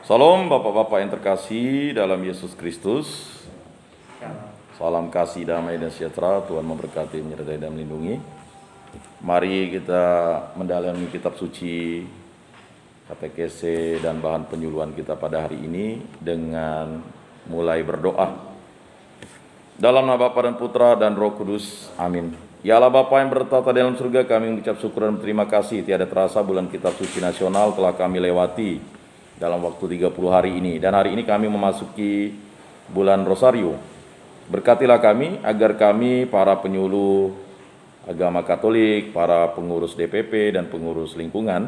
Salam Bapak-Bapak yang terkasih dalam Yesus Kristus. Salam kasih, damai, dan sejahtera. Tuhan memberkati, menyertai, dan melindungi. Mari kita mendalami kitab suci, katekese, dan bahan penyuluhan kita pada hari ini dengan mulai berdoa. Dalam nama Bapa dan Putra dan Roh Kudus. Amin. Ya Allah Bapa yang bertata dalam surga, kami mengucap syukur dan berterima kasih. Tiada terasa bulan kitab suci nasional telah kami lewati dalam waktu 30 hari ini. Dan hari ini kami memasuki bulan Rosario. Berkatilah kami agar kami para penyuluh agama Katolik, para pengurus DPP dan pengurus lingkungan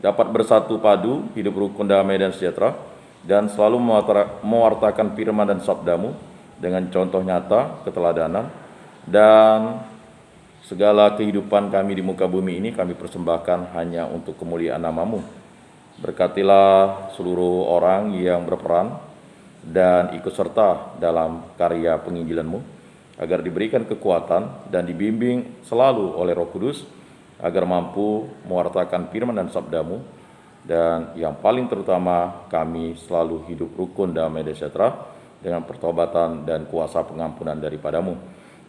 dapat bersatu padu, hidup rukun, damai, dan sejahtera, dan selalu mewartakan firman dan sabdamu dengan contoh nyata, keteladanan, dan segala kehidupan kami di muka bumi ini kami persembahkan hanya untuk kemuliaan namamu. Berkatilah seluruh orang yang berperan dan ikut serta dalam karya penginjilan-Mu, agar diberikan kekuatan dan dibimbing selalu oleh Roh Kudus, agar mampu mewartakan firman dan sabda-Mu, dan yang paling terutama kami selalu hidup rukun, damai, dan sejahtera dengan pertobatan dan kuasa pengampunan daripada-Mu.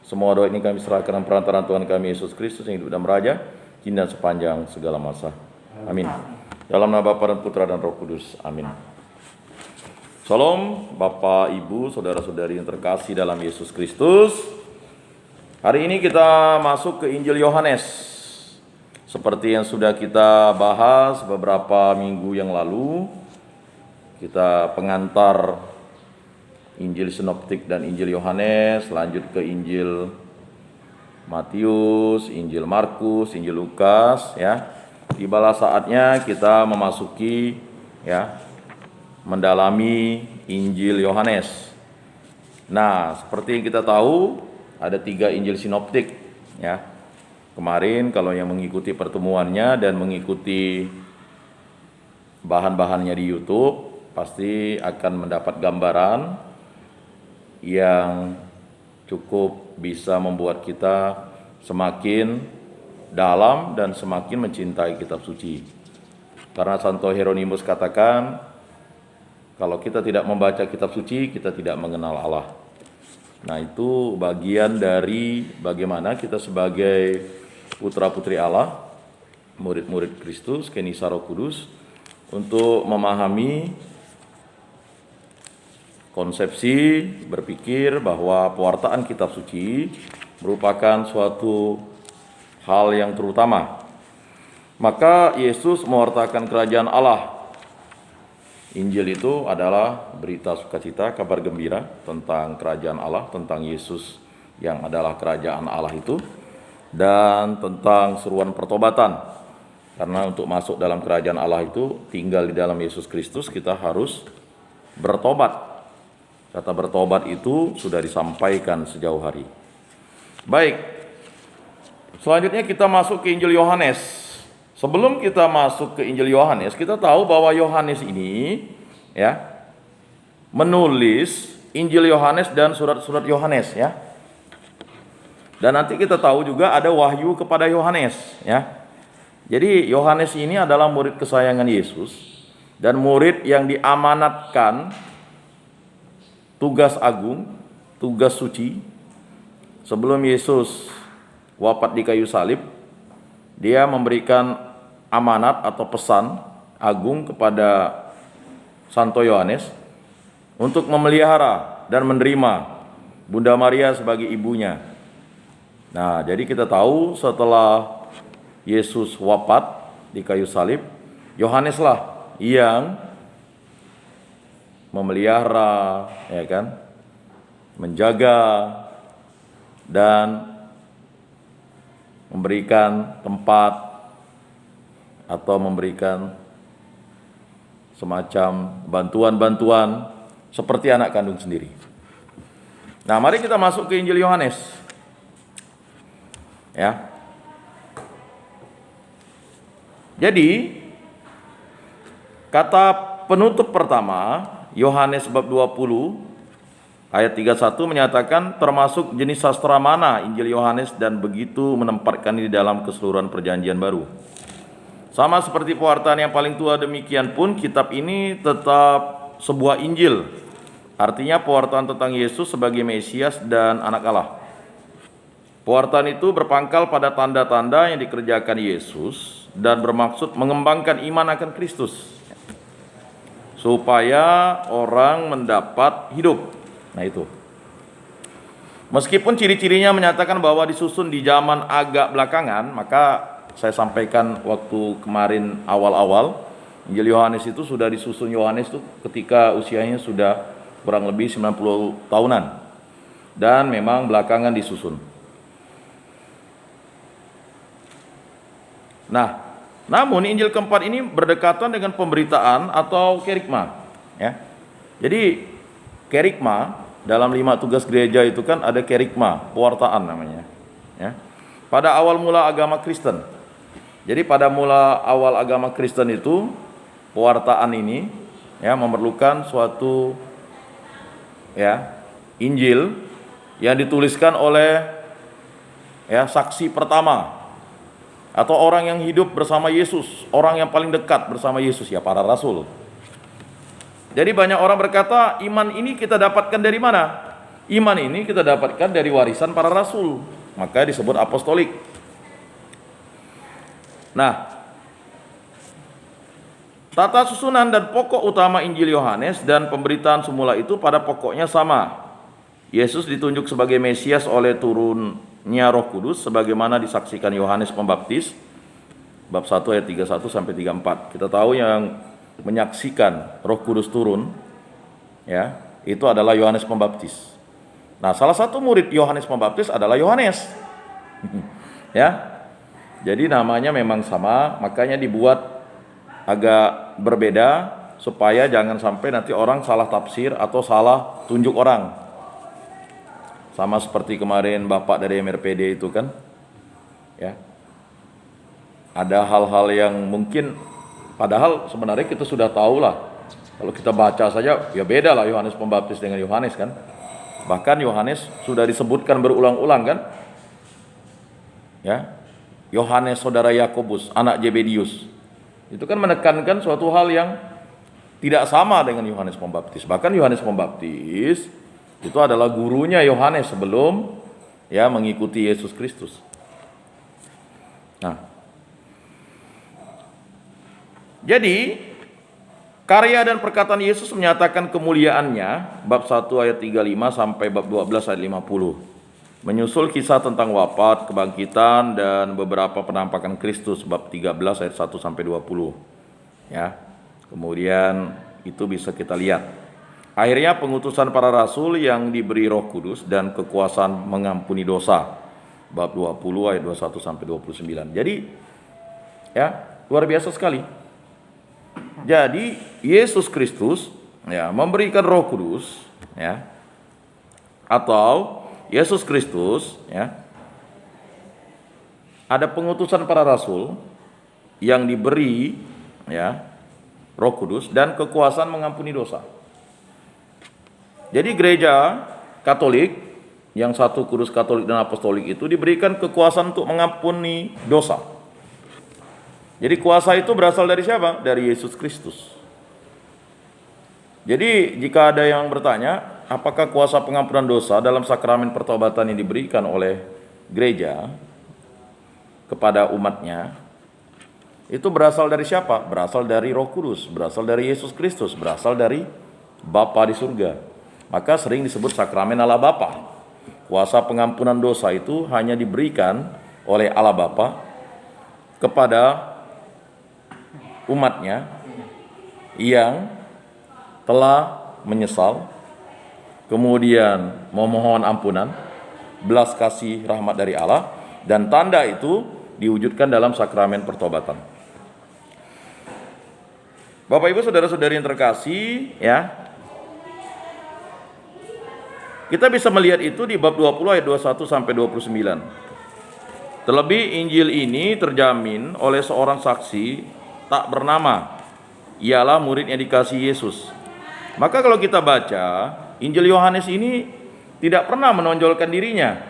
Semua doa ini kami serahkan dalam perantaraan Tuhan kami Yesus Kristus yang hidup dan meraja, kini dan sepanjang segala masa. Amin. Dalam nama Bapa dan Putra dan Roh Kudus. Amin. Salam Bapak, Ibu, saudara-saudari yang terkasih dalam Yesus Kristus. Hari ini kita masuk ke Injil Yohanes. Seperti yang sudah kita bahas beberapa minggu yang lalu, kita pengantar Injil Sinoptik dan Injil Yohanes, lanjut ke Injil Matius, Injil Markus, Injil Lukas, ya. Tibalah saatnya kita memasuki, ya, mendalami Injil Yohanes. Nah, seperti yang kita tahu, ada 3 Injil Sinoptik, ya. Kemarin kalau yang mengikuti pertemuannya dan mengikuti bahan-bahannya di YouTube, pasti akan mendapat gambaran yang cukup bisa membuat kita semakin dalam dan semakin mencintai kitab suci. Karena Santo Hieronymus katakan, kalau kita tidak membaca kitab suci, kita tidak mengenal Allah. Nah, itu bagian dari bagaimana kita sebagai putra-putri Allah, murid-murid Kristus, Kenisa Roh Kudus, untuk memahami konsepsi berpikir bahwa pewartaan kitab suci merupakan suatu hal yang terutama. Maka Yesus mewartakan kerajaan Allah. Injil itu adalah berita sukacita, kabar gembira tentang kerajaan Allah, tentang Yesus yang adalah kerajaan Allah itu, dan tentang seruan pertobatan. Karena untuk masuk dalam kerajaan Allah itu, tinggal di dalam Yesus Kristus, kita harus bertobat. Kata bertobat itu sudah disampaikan sejauh hari. Baik, selanjutnya kita masuk ke Injil Yohanes. Sebelum kita masuk ke Injil Yohanes, kita tahu bahwa Yohanes ini, ya, menulis Injil Yohanes dan surat-surat Yohanes, ya. Dan nanti kita tahu juga ada wahyu kepada Yohanes, ya. Jadi Yohanes ini adalah murid kesayangan Yesus dan murid yang diamanatkan tugas agung, tugas suci. Sebelum Yesus wafat di kayu salib, dia memberikan amanat atau pesan agung kepada Santo Yohanes untuk memelihara dan menerima Bunda Maria sebagai ibunya. Nah, jadi kita tahu setelah Yesus wafat di kayu salib, Yohaneslah yang memelihara, ya kan, menjaga dan memberikan tempat atau memberikan semacam bantuan-bantuan seperti anak kandung sendiri. Nah, mari kita masuk ke Injil Yohanes. Ya. Jadi, kata penutup pertama, Yohanes bab 20 ayat 31 menyatakan termasuk jenis sastra mana Injil Yohanes dan begitu menempatkan di dalam keseluruhan perjanjian baru. Sama seperti pewartaan yang paling tua, demikian pun kitab ini tetap sebuah Injil. Artinya pewartaan tentang Yesus sebagai Mesias dan Anak Allah. Pewartaan itu berpangkal pada tanda-tanda yang dikerjakan Yesus dan bermaksud mengembangkan iman akan Kristus, supaya orang mendapat hidup. Nah itu. Meskipun ciri-cirinya menyatakan bahwa disusun di zaman agak belakangan, maka saya sampaikan waktu kemarin awal-awal, Injil Yohanes itu sudah disusun Yohanes itu ketika usianya sudah kurang lebih 90 tahunan. Dan memang belakangan disusun. Nah, namun Injil keempat ini berdekatan dengan pemberitaan atau kerigma, ya. Jadi kerigma dalam 5 tugas gereja itu kan ada kerigma, pewartaan namanya, ya. Pada awal mula agama Kristen. Jadi pada mula awal agama Kristen itu pewartaan ini ya memerlukan suatu ya Injil yang dituliskan oleh ya saksi pertama atau orang yang hidup bersama Yesus, orang yang paling dekat bersama Yesus, ya para rasul. Jadi banyak orang berkata, iman ini kita dapatkan dari mana? Iman ini kita dapatkan dari warisan para rasul, maka disebut apostolik. Nah, tata susunan dan pokok utama Injil Yohanes dan pemberitaan semula itu pada pokoknya sama. Yesus ditunjuk sebagai Mesias oleh turunnya Roh Kudus sebagaimana disaksikan Yohanes Pembaptis bab 1 ayat 31 sampai 34. Kita tahu yang menyaksikan Roh Kudus turun ya, itu adalah Yohanes Pembaptis. Nah, salah satu murid Yohanes Pembaptis adalah Yohanes. Ya. Jadi namanya memang sama, makanya dibuat agak berbeda supaya jangan sampai nanti orang salah tafsir atau salah tunjuk orang. Sama seperti kemarin Bapak dari MRPD itu kan. Ya. Ada hal-hal yang mungkin padahal sebenarnya kita sudah tahu lah. Kalau kita baca saja ya beda lah Yohanes Pembaptis dengan Yohanes kan. Bahkan Yohanes sudah disebutkan berulang-ulang kan. Ya. Yohanes saudara Yakobus, anak Zebedius. Itu kan menekankan suatu hal yang tidak sama dengan Yohanes Pembaptis. Bahkan Yohanes Pembaptis itu adalah gurunya Yohanes sebelum ya mengikuti Yesus Kristus. Nah, jadi karya dan perkataan Yesus menyatakan kemuliaannya, bab 1 ayat 35 sampai bab 12 ayat 50. Menyusul kisah tentang wafat, kebangkitan, dan beberapa penampakan Kristus, bab 13 ayat 1 sampai 20. Ya. Kemudian itu bisa kita lihat. Akhirnya pengutusan para rasul yang diberi Roh Kudus dan kekuasaan mengampuni dosa, bab 20 ayat 21 sampai 29. Jadi ya, luar biasa sekali. Jadi Yesus Kristus ya memberikan Roh Kudus ya, atau Yesus Kristus ya ada pengutusan para rasul yang diberi ya Roh Kudus dan kekuasaan mengampuni dosa. Jadi gereja Katolik yang satu kudus Katolik dan Apostolik itu diberikan kekuasaan untuk mengampuni dosa. Jadi kuasa itu berasal dari siapa? Dari Yesus Kristus. Jadi jika ada yang bertanya, apakah kuasa pengampunan dosa dalam sakramen pertobatan yang diberikan oleh gereja kepada umatnya, itu berasal dari siapa? Berasal dari Roh Kudus, berasal dari Yesus Kristus, berasal dari Bapa di surga. Maka sering disebut sakramen Allah Bapa. Kuasa pengampunan dosa itu hanya diberikan oleh Allah Bapa kepada umatnya yang telah menyesal, kemudian memohon ampunan, belas kasih rahmat dari Allah, dan tanda itu diwujudkan dalam sakramen pertobatan. Bapak Ibu saudara-saudari yang terkasih, ya, kita bisa melihat itu di bab 20 ayat 21 sampai 29. Terlebih Injil ini terjamin oleh seorang saksi tak bernama, ialah murid yang dikasihi Yesus. Maka kalau kita baca, Injil Yohanes ini tidak pernah menonjolkan dirinya.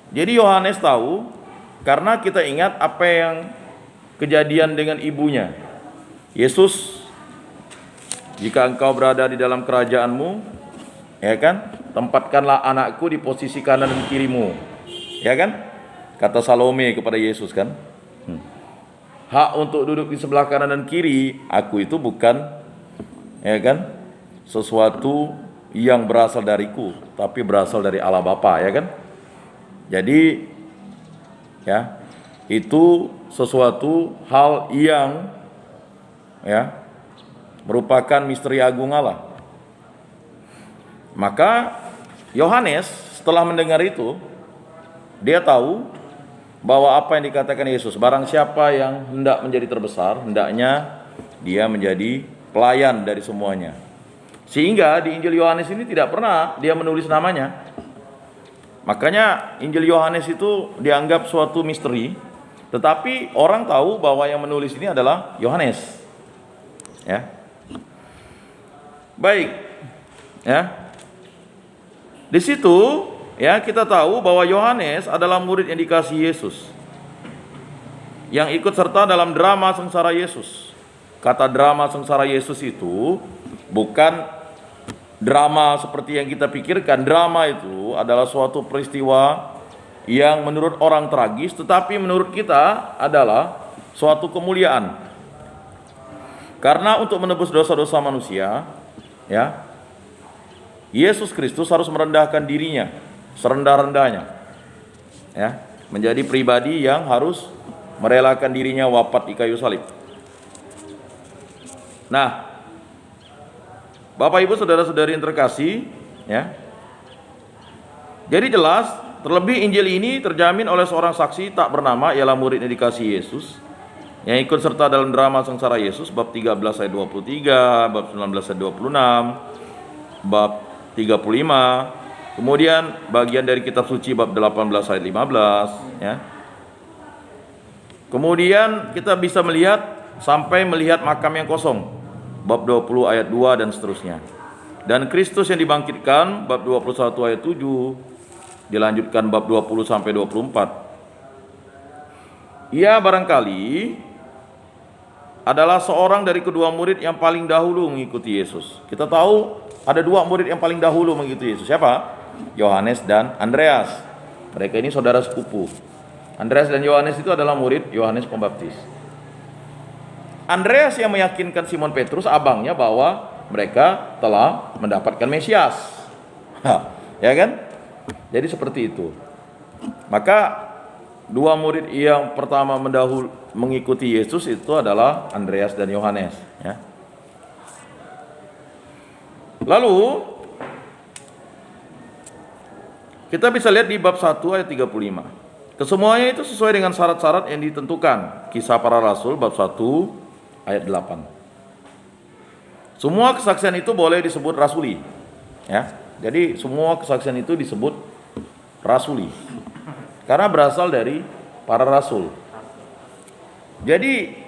Jadi Yohanes tahu, karena kita ingat apa yang kejadian dengan ibunya. Yesus, jika engkau berada di dalam kerajaanmu, ya kan, tempatkanlah anakku di posisi kanan dan kirimu, ya kan, kata Salome kepada Yesus kan. Hak untuk duduk di sebelah kanan dan kiri aku itu bukan, ya kan, sesuatu yang berasal dariku, tapi berasal dari Allah Bapa, ya kan. Jadi ya, itu sesuatu hal yang ya merupakan misteri agung Allah. Maka Yohanes setelah mendengar itu, dia tahu bahwa apa yang dikatakan Yesus, barang siapa yang hendak menjadi terbesar, hendaknya dia menjadi pelayan dari semuanya. Sehingga di Injil Yohanes ini tidak pernah dia menulis namanya. Makanya Injil Yohanes itu dianggap suatu misteri, tetapi orang tahu bahwa yang menulis ini adalah Yohanes. Ya. Baik. Ya. Di situ ya kita tahu bahwa Yohanes adalah murid yang dikasihi Yesus, yang ikut serta dalam drama sengsara Yesus. Kata drama sengsara Yesus itu bukan drama seperti yang kita pikirkan. Drama itu adalah suatu peristiwa yang menurut orang tragis, tetapi menurut kita adalah suatu kemuliaan. Karena untuk menebus dosa-dosa manusia, ya, Yesus Kristus harus merendahkan dirinya serendah-rendahnya, ya, menjadi pribadi yang harus merelakan dirinya wafat di kayu salib. Nah, Bapak Ibu saudara-saudari yang terkasih, ya, jadi jelas, terlebih Injil ini terjamin oleh seorang saksi tak bernama, ialah murid yang dikasihi Yesus, yang ikut serta dalam drama sengsara Yesus, bab 13 ayat 23, bab 19 ayat 26, bab 35, kemudian bagian dari kitab suci bab 18 ayat 15, ya. Kemudian kita bisa melihat sampai melihat makam yang kosong, bab 20 ayat 2 dan seterusnya. Dan Kristus yang dibangkitkan, bab 21 ayat 7, dilanjutkan bab 20 sampai 24. Ia barangkali adalah seorang dari kedua murid yang paling dahulu mengikuti Yesus. Kita tahu ada dua murid yang paling dahulu mengikuti Yesus. Siapa? Yohanes dan Andreas. Mereka ini saudara sepupu. Andreas dan Yohanes itu adalah murid Yohanes Pembaptis. Andreas yang meyakinkan Simon Petrus, abangnya, bahwa mereka telah mendapatkan Mesias. Ya kan? Jadi seperti itu. Maka dua murid yang pertama mengikuti Yesus itu adalah Andreas dan Yohanes, ya. Lalu kita bisa lihat di bab 1 ayat 35. Kesemuanya itu sesuai dengan syarat-syarat yang ditentukan. Kisah Para Rasul bab 1 ayat 8. Semua kesaksian itu boleh disebut rasuli, ya. Jadi semua kesaksian itu disebut rasuli karena berasal dari para rasul. Jadi